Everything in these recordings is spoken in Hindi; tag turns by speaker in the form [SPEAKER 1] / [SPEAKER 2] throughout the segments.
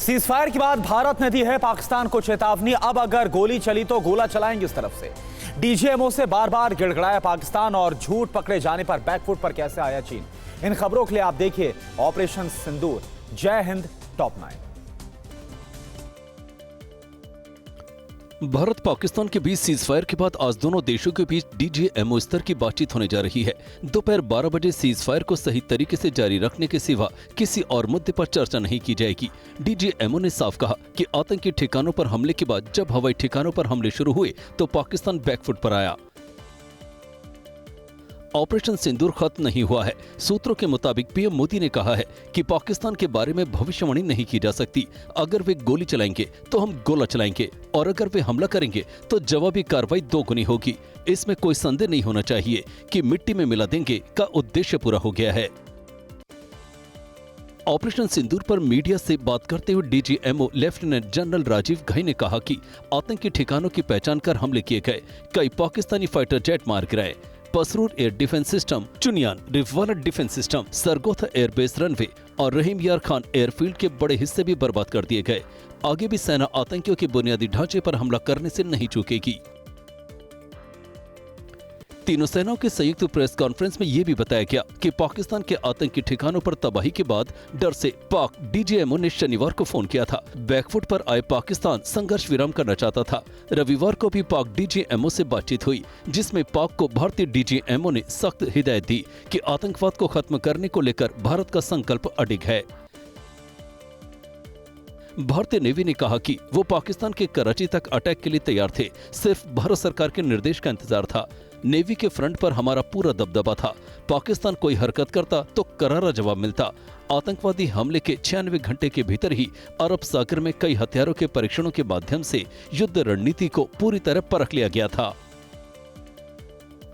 [SPEAKER 1] सीजफायर के बाद भारत ने दी है पाकिस्तान को चेतावनी। अब अगर गोली चली तो गोला चलाएंगे इस तरफ से। डीजीएमओ से बार बार गिड़गिड़ाया पाकिस्तान और झूठ पकड़े जाने पर बैकफुट पर कैसे आया चीन। इन खबरों के लिए आप देखिए ऑपरेशन सिंदूर। जय हिंद टॉप 9।
[SPEAKER 2] भारत पाकिस्तान के बीच सीजफायर के बाद आज दोनों देशों के बीच डीजीएमओ स्तर की बातचीत होने जा रही है। दोपहर 12 बजे सीजफायर को सही तरीके से जारी रखने के सिवा किसी और मुद्दे पर चर्चा नहीं की जाएगी। डीजीएमओ ने साफ कहा कि आतंकी ठिकानों पर हमले के बाद जब हवाई ठिकानों पर हमले शुरू हुए तो पाकिस्तान बैकफुट पर आया। ऑपरेशन सिंदूर खत्म नहीं हुआ है। सूत्रों के मुताबिक पीएम मोदी ने कहा है कि पाकिस्तान के बारे में भविष्यवाणी नहीं की जा सकती। अगर वे गोली चलाएंगे तो हम गोला चलाएंगे और अगर वे हमला करेंगे तो जवाबी कार्रवाई दोगुनी होगी। इसमें कोई संदेह नहीं होना चाहिए कि मिट्टी में मिला देंगे का उद्देश्य पूरा हो गया है। ऑपरेशन सिंदूर पर मीडिया से बात करते हुए DGMO lieutenant general Rajeev Ghai ने कहा कि आतंकी ठिकानों की पहचान कर हमले किए गए। कई पाकिस्तानी फाइटर जेट मार गिराए। Pasrur air defence system, Chunian रिफवाना defence system, Sargodha airbase runway और रहीम यार खान एयरफील्ड के बड़े हिस्से भी बर्बाद कर दिए गए। आगे भी सेना आतंकियों के बुनियादी ढांचे पर हमला करने से नहीं चूकेगी। तीनों सेनाओं के संयुक्त प्रेस कॉन्फ्रेंस में यह भी बताया गया कि पाकिस्तान के आतंकी ठिकानों पर तबाही के बाद डर से पाक डीजीएमओ ने शनिवार को फोन किया था। बैकफुट पर आए पाकिस्तान संघर्ष विराम करना चाहता था। रविवार को भी पाक डीजीएमओ से बातचीत हुई, जिसमें पाक को भारतीय डीजीएमओ ने सख्त हिदायत दी कि आतंकवाद को खत्म करने को लेकर भारत का संकल्प अडिग है। भारतीय नेवी ने कहा कि वो पाकिस्तान के कराची तक अटैक के लिए तैयार थे। सिर्फ भारत सरकार के निर्देश का इंतजार था। नेवी के फ्रंट पर हमारा पूरा दबदबा था। पाकिस्तान कोई हरकत करता तो करारा जवाब मिलता। आतंकवादी हमले के 96 घंटे के भीतर ही अरब सागर में कई हथियारों के परीक्षणों के माध्यम से युद्ध रणनीति को पूरी तरह परख लिया गया था।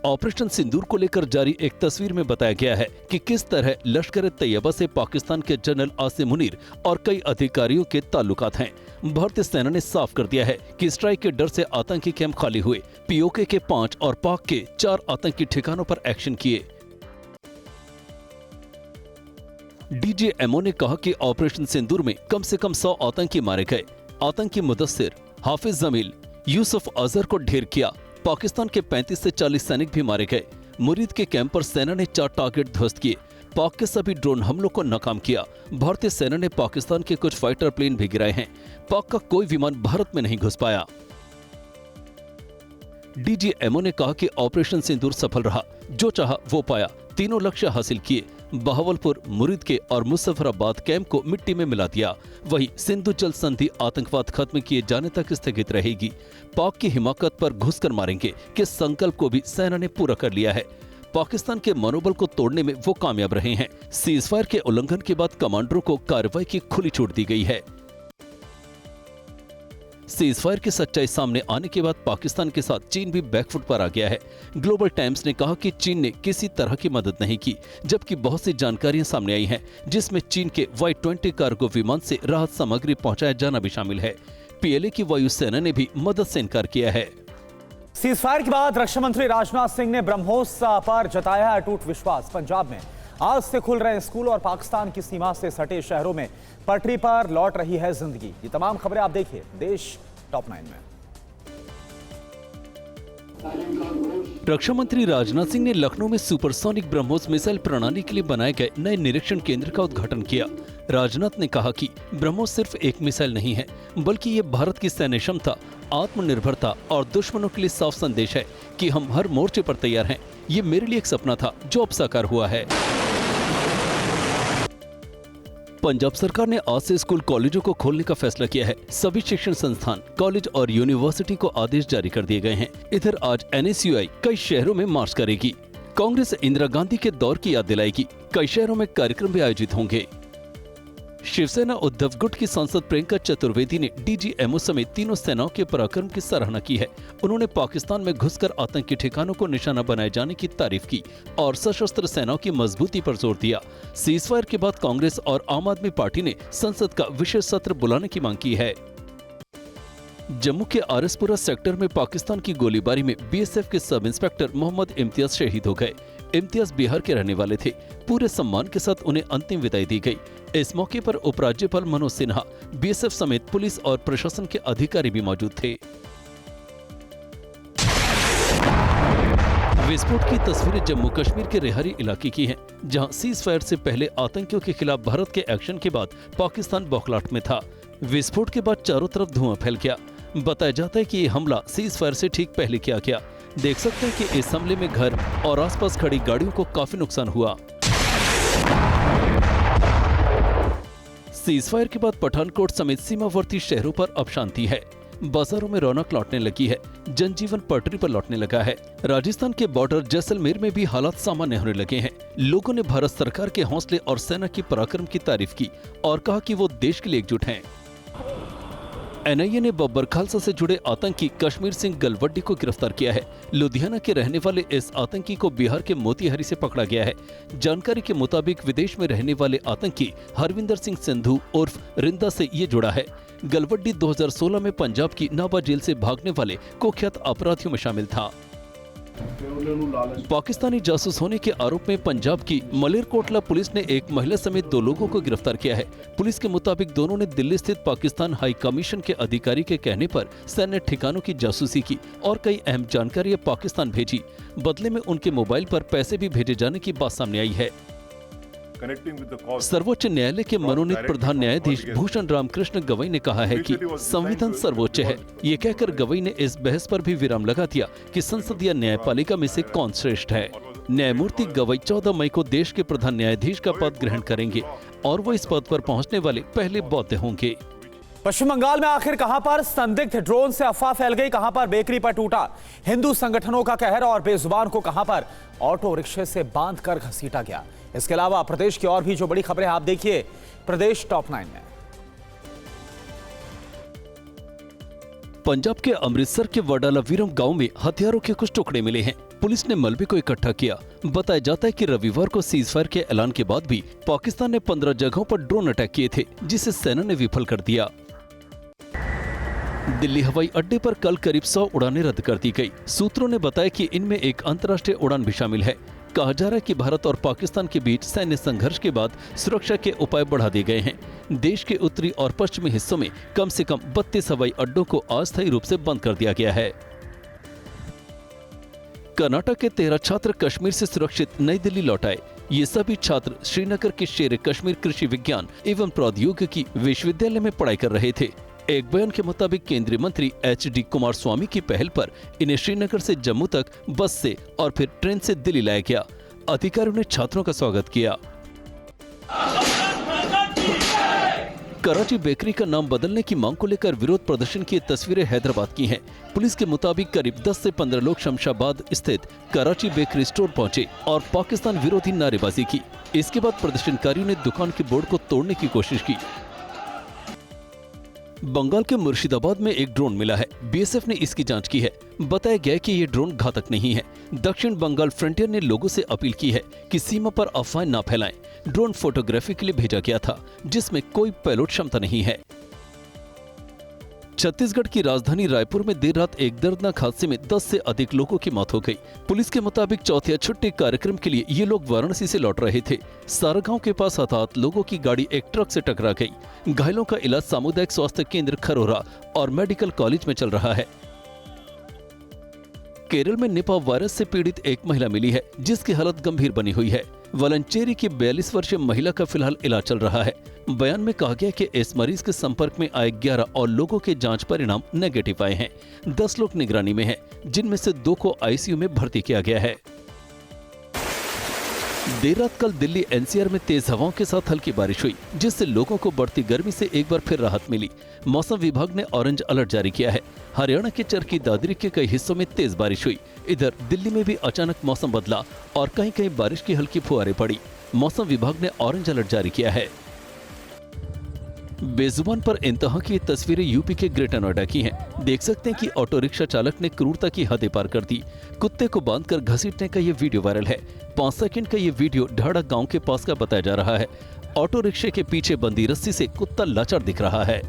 [SPEAKER 2] ऑपरेशन सिंदूर को लेकर जारी एक तस्वीर में बताया गया है कि किस तरह लश्कर तैयबा से पाकिस्तान के जनरल आसिम मुनीर और कई अधिकारियों के ताल्लुकात हैं। भारतीय सेना ने साफ कर दिया है कि स्ट्राइक के डर से आतंकी कैंप खाली हुए। पीओके के 5 और पाक के 4 आतंकी ठिकानों पर एक्शन किए। डीजीएमओ ने कहा कि ऑपरेशन सिंदूर में कम से कम 100 आतंकी मारे गए। आतंकी मुदस्सिर, हाफिज जमील, यूसुफ अजहर को ढेर किया। पाकिस्तान के 35 से 40 सैनिक भी मारे गए। मुरीद के कैंप पर सेना ने 4 टारगेट ध्वस्त किए। पाक के सभी ड्रोन हमलों को नाकाम किया। भारतीय सेना ने पाकिस्तान के कुछ फाइटर प्लेन भी गिराए हैं। पाक का कोई विमान भारत में नहीं घुस पाया। डीजीएमओ ने कहा कि ऑपरेशन सिंदूर सफल रहा। जो चाहा वो पाया। तीनों लक्ष्य हासिल किए। बहावलपुर, मुरीद के और मुजफ्फराबाद कैंप को मिट्टी में मिला दिया। वहीं सिंधु जल संधि आतंकवाद खत्म किए जाने तक स्थगित रहेगी। पाक की हिमाकत पर घुसकर मारेंगे के संकल्प को भी सेना ने पूरा कर लिया है। पाकिस्तान के मनोबल को तोड़ने में वो कामयाब रहे हैं। सीजफायर के उल्लंघन के बाद कमांडरों को कार्रवाई की खुली छूट दी गई है। सीजफायर की सच्चाई सामने आने के बाद पाकिस्तान के साथ चीन भी बैकफुट पर आ गया है। ग्लोबल टाइम्स ने कहा कि चीन ने किसी तरह की मदद नहीं की, जबकि बहुत सी जानकारियां सामने आई हैं, जिसमें चीन के Y-20 कार्गो विमान से राहत सामग्री पहुंचाया जाना भी शामिल है। पीएलए की वायुसेना ने भी मदद से इनकार किया है।
[SPEAKER 1] सीजफायर के बाद रक्षा मंत्री राजनाथ सिंह ने ब्रह्मोस पर जताया अटूट विश्वास। पंजाब में आज से खुल रहे स्कूल और पाकिस्तान की सीमा से सटे शहरों में पटरी पर लौट रही है जिंदगी। ये तमाम खबरें आप देखिए देश टॉप 9 में।
[SPEAKER 2] रक्षा मंत्री राजनाथ सिंह ने लखनऊ में सुपरसोनिक ब्रह्मोस मिसाइल प्रणाली के लिए बनाए गए नए निरीक्षण केंद्र का उद्घाटन किया। राजनाथ ने कहा कि ब्रह्मोस सिर्फ एक मिसाइल नहीं है, बल्कि ये भारत की सैन्य क्षमता, आत्मनिर्भरता और दुश्मनों के लिए साफ संदेश है कि हम हर मोर्चे पर तैयार हैं। ये मेरे लिए एक सपना था जो अब साकार हुआ है। पंजाब सरकार ने आज से स्कूल कॉलेजों को खोलने का फैसला किया है। सभी शिक्षण संस्थान, कॉलेज और यूनिवर्सिटी को आदेश जारी कर दिए गए हैं। इधर आज NSUI कई शहरों में मार्च करेगी। कांग्रेस इंदिरा गांधी के दौर की याद दिलाएगी। कई शहरों में कार्यक्रम भी आयोजित होंगे। शिवसेना उद्धव गुट की सांसद प्रियंका चतुर्वेदी ने डीजीएमओ समेत तीनों सेनाओं के पराक्रम की सराहना की है। उन्होंने पाकिस्तान में घुसकर आतंकी ठिकानों को निशाना बनाए जाने की तारीफ की और सशस्त्र सेनाओं की मजबूती पर जोर दिया। सीजफायर के बाद कांग्रेस और आम आदमी पार्टी ने संसद का विशेष सत्र बुलाने की मांग की है। जम्मू के आरएसपुरा सेक्टर में पाकिस्तान की गोलीबारी में बीएसएफ के सब इंस्पेक्टर मोहम्मद इम्तियाज शहीद हो गए। इम्तियाज बिहार के रहने वाले थे। पूरे सम्मान के साथ उन्हें अंतिम विदाई दी गई। इस मौके पर उपराज्यपाल मनोज सिन्हा, बीएसएफ समेत पुलिस और प्रशासन के अधिकारी भी मौजूद थे। विस्फोट की तस्वीरें जम्मू कश्मीर के रेहारी इलाके की हैं, जहां सीज फायर से पहले आतंकियों के खिलाफ भारत के एक्शन के बाद पाकिस्तान बौखलाहट में था। विस्फोट के बाद चारों तरफ धुआं फैल गया। बताया जाता है कि ये हमला सीज फायर से ठीक पहले किया गया। देख सकते हैं कि इस हमले में घर और आसपास खड़ी गाड़ियों को काफी नुकसान हुआ। सीज फायर के बाद पठानकोट समेत सीमावर्ती शहरों पर अब शांति है। बाजारों में रौनक लौटने लगी है, जनजीवन पटरी पर लौटने लगा है। राजस्थान के बॉर्डर जैसलमेर में भी हालात सामान्य होने लगे हैं। लोगों ने भारत सरकार के हौसले और सेना की पराक्रम की तारीफ की और कहा कि वो देश के लिए एकजुट हैं। एनआईए ने बब्बर खालसा से जुड़े आतंकी कश्मीर सिंह गलवड्डी को गिरफ्तार किया है। लुधियाना के रहने वाले इस आतंकी को बिहार के मोतीहारी से पकड़ा गया है। जानकारी के मुताबिक विदेश में रहने वाले आतंकी हरविंदर सिंह सिंधु उर्फ रिंदा से ये जुड़ा है। गलवड्डी 2016 में पंजाब की नाभा जेल से भागने वाले कुख्यात अपराधियों में शामिल था। पाकिस्तानी जासूस होने के आरोप में पंजाब की मलेरकोटला पुलिस ने एक महिला समेत 2 लोगों को गिरफ्तार किया है। पुलिस के मुताबिक दोनों ने दिल्ली स्थित पाकिस्तान हाई कमीशन के अधिकारी के कहने पर सैन्य ठिकानों की जासूसी की और कई अहम जानकारियां पाकिस्तान भेजी। बदले में उनके मोबाइल पर पैसे भी भेजे जाने की बात सामने आई है। सर्वोच्च न्यायालय के मनोनीत प्रधान न्यायाधीश भूषण रामकृष्ण गवई ने कहा है कि संविधान सर्वोच्च है। ये कहकर गवई ने इस बहस पर भी विराम लगा दिया कि संसद या न्यायपालिका में से कौन श्रेष्ठ है। न्यायमूर्ति गवई 14 मई को देश के प्रधान न्यायाधीश का पद ग्रहण करेंगे और वो इस पद पर पहुंचने वाले पहले बौद्ध होंगे।
[SPEAKER 1] पश्चिम बंगाल में आखिर कहां पर संदिग्ध ड्रोन से अफवाह फैल गई, कहां पर बेकरी पर टूटा हिंदू संगठनों का कहर और बेजुबान को कहां पर ऑटो रिक्शे से बांधकर घसीटा गया। इसके अलावा प्रदेश की और भी जो बड़ी खबरें आप देखिए प्रदेश टॉप 9 में।
[SPEAKER 2] पंजाब के अमृतसर के वडाला वीरम गांव में हथियारों के कुछ टुकड़े मिले हैं। पुलिस ने मलबे को इकट्ठा किया। बताया जाता है कि रविवार को सीज फायर के ऐलान के बाद भी पाकिस्तान ने 15 जगहों पर ड्रोन अटैक किए थे, जिसे सेना ने विफल कर दिया। दिल्ली हवाई अड्डे पर कल करीब 100 उड़ानें रद्द कर दी गई। सूत्रों ने बताया कि इनमें एक अंतर्राष्ट्रीय उड़ान भी शामिल है। कहा जा रहा है कि भारत और पाकिस्तान के बीच सैन्य संघर्ष के बाद सुरक्षा के उपाय बढ़ा दिए गए हैं। देश के उत्तरी और पश्चिमी हिस्सों में कम से कम 32 हवाई अड्डों को अस्थायी रूप से बंद कर दिया गया है। कर्नाटक के 13 छात्र कश्मीर से सुरक्षित नई दिल्ली लौट आए। ये सभी छात्र श्रीनगर के शेर कश्मीर कृषि विज्ञान एवं प्रौद्योगिकी विश्वविद्यालय में पढ़ाई कर रहे थे। एक बयान के मुताबिक केंद्रीय मंत्री HD कुमारस्वामी की पहल पर इन्हें श्रीनगर से जम्मू तक बस से और फिर ट्रेन से दिल्ली लाया गया। अधिकारियों ने छात्रों का स्वागत किया। कराची बेकरी का नाम बदलने की मांग को लेकर विरोध प्रदर्शन की तस्वीरें हैदराबाद की हैं। पुलिस के मुताबिक करीब 10 से 15 लोग शमशाबाद स्थित कराची बेकरी स्टोर पहुंचे और पाकिस्तान विरोधी नारेबाजी की। इसके बाद प्रदर्शनकारियों ने दुकान के बोर्ड को तोड़ने की कोशिश की। बंगाल के मुर्शिदाबाद में एक ड्रोन मिला है। बीएसएफ ने इसकी जांच की है। बताया गया कि ये ड्रोन घातक नहीं है। दक्षिण बंगाल फ्रंटियर ने लोगों से अपील की है कि सीमा पर अफवाहें न फैलाएं। ड्रोन फोटोग्राफी के लिए भेजा गया था, जिसमें कोई पेलोड क्षमता नहीं है। छत्तीसगढ़ की राजधानी रायपुर में देर रात एक दर्दनाक हादसे में 10 से अधिक लोगों की मौत हो गई। पुलिस के मुताबिक चौथिया छुट्टी कार्यक्रम के लिए ये लोग वाराणसी से लौट रहे थे। सारगांव के पास हताहत लोगों की गाड़ी एक ट्रक से टकरा गई। घायलों का इलाज सामुदायिक स्वास्थ्य केंद्र खरोरा और मेडिकल कॉलेज में चल रहा है। केरल में निपा वायरस से पीड़ित एक महिला मिली है, जिसकी हालत गंभीर बनी हुई है। वलंचेरी की 42 वर्षीय महिला का फिलहाल इलाज चल रहा है। बयान में कहा गया कि इस मरीज के संपर्क में आए 11 और लोगों के जांच परिणाम नेगेटिव आए हैं। 10 लोग निगरानी में हैं, जिनमें से 2 को आईसीयू में भर्ती किया गया है। देर रात कल दिल्ली एनसीआर में तेज हवाओं के साथ हल्की बारिश हुई, जिससे लोगों को बढ़ती गर्मी से एक बार फिर राहत मिली। मौसम विभाग ने ऑरेंज अलर्ट जारी किया है। हरियाणा के चरखी दादरी के कई हिस्सों में तेज बारिश हुई। इधर दिल्ली में भी अचानक मौसम बदला और कहीं कहीं बारिश की हल्की फुहारें पड़ी। मौसम विभाग ने ऑरेंज अलर्ट जारी किया है। बेजुबान पर इंतहा की तस्वीरें यूपी के ग्रेटर नोएडा की हैं। देख सकते हैं कि ऑटो रिक्शा चालक ने क्रूरता की हदें पार कर दी। कुत्ते को बांधकर घसीटने का ये वीडियो वायरल है। 5 सेकंड का ये वीडियो ढाड़ा गांव के पास का बताया जा रहा है। ऑटो रिक्शे के पीछे बंधी रस्सी से कुत्ता लाचार दिख रहा है।